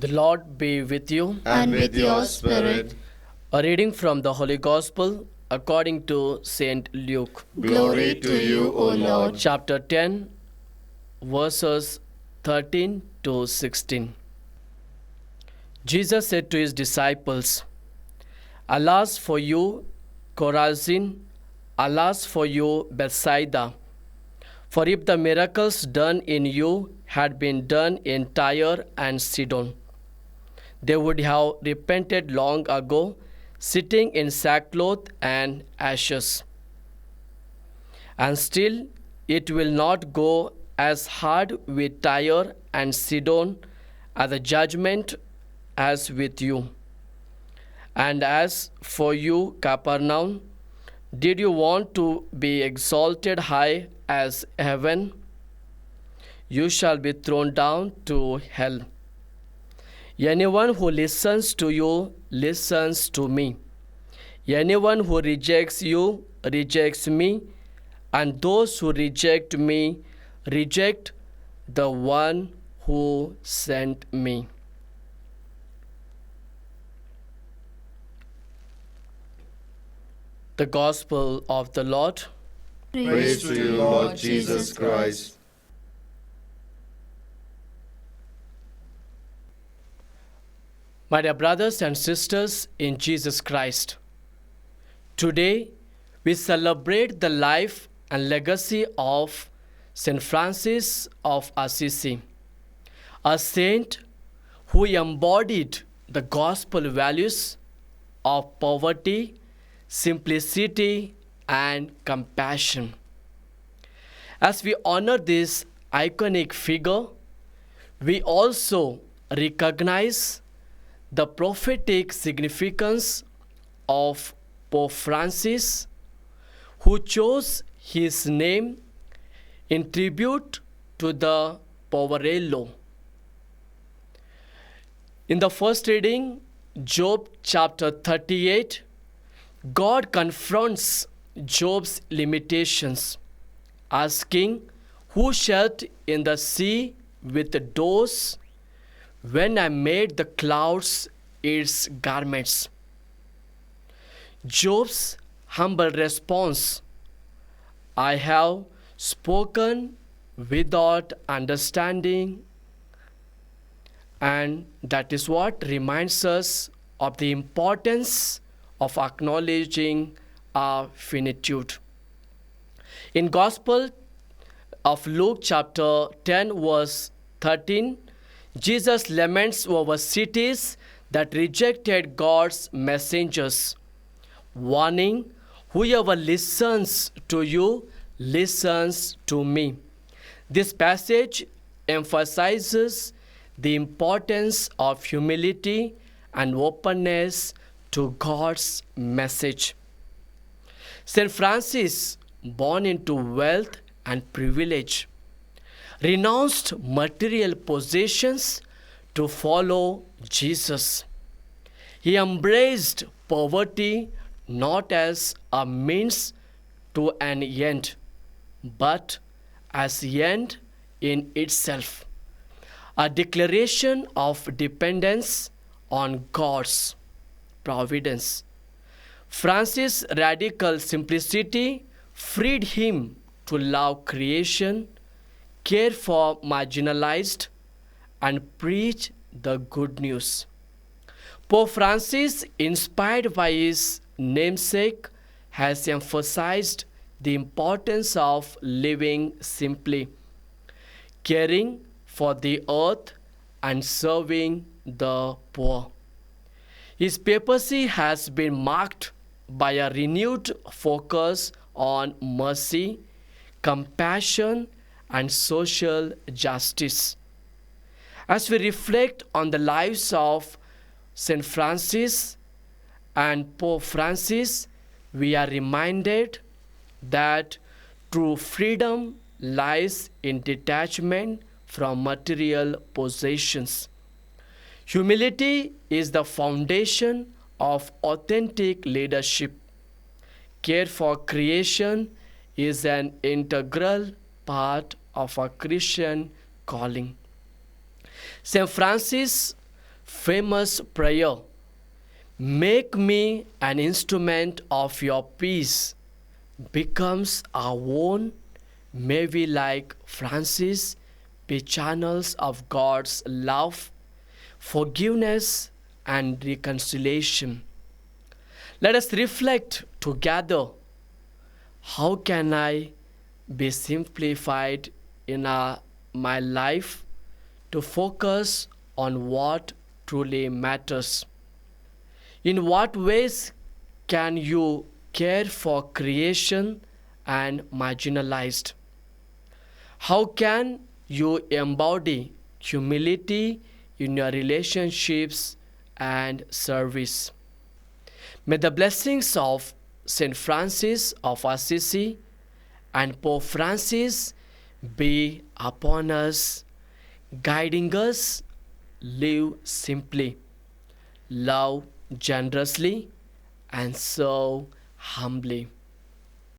The Lord be with you. And with your spirit. A reading from the Holy Gospel according to Saint Luke. Glory to you, O Lord. Chapter 10, verses 13 to 16. Jesus said to his disciples, "Alas for you, Chorazin! Alas for you, Bethsaida! For if the miracles done in you had been done in Tyre and Sidon, they would have repented long ago, sitting in sackcloth and ashes. And still it will not go as hard with Tyre and Sidon at the judgment as with you. And as for you, Capernaum, did you want to be exalted high as heaven? You shall be thrown down to hell. Anyone who listens to you listens to me. Anyone who rejects you rejects me, and those who reject me reject the one who sent me." The Gospel of the Lord. Praise to you, Lord Jesus Christ. My dear brothers and sisters in Jesus Christ, today we celebrate the life and legacy of St. Francis of Assisi, a saint who embodied the gospel values of poverty, simplicity, and compassion. As we honor this iconic figure, we also recognize the prophetic significance of Pope Francis, who chose his name in tribute to the Poverello. In the first reading, Job chapter 38, God confronts Job's limitations, asking, "Who shut in the sea with the doors when I made the clouds its garments?" Job's humble response, "I have spoken without understanding," and that is what reminds us of the importance of acknowledging our finitude. In Gospel of Luke chapter 10 verse 13, Jesus laments over cities that rejected God's messengers, warning, "Whoever listens to you listens to me." This passage emphasizes the importance of humility and openness to God's message. St. Francis, born into wealth and privilege, renounced material possessions to follow Jesus. He embraced poverty not as a means to an end, but as the end in itself, a declaration of dependence on God's providence. Francis' radical simplicity freed him to love creation, care for marginalized, and preach the good news. Pope Francis, inspired by his namesake, has emphasized the importance of living simply, caring for the earth, and serving the poor. His papacy has been marked by a renewed focus on mercy, compassion, and social justice. As we reflect on the lives of St. Francis and Pope Francis, we are reminded that true freedom lies in detachment from material possessions. Humility is the foundation of authentic leadership. Care for creation is an integral part of a Christian calling. St. Francis famous prayer, "Make me an instrument of your peace," becomes our own. May we, like Francis, be channels of God's love, forgiveness, and reconciliation. Let us reflect together: how can I be simplified in my life to focus on what truly matters? In what ways can you care for creation and marginalized? How can you embody humility in your relationships and service? May the blessings of Saint Francis of Assisi and Pope Francis be upon us, guiding us, live simply, love generously, and serve humbly.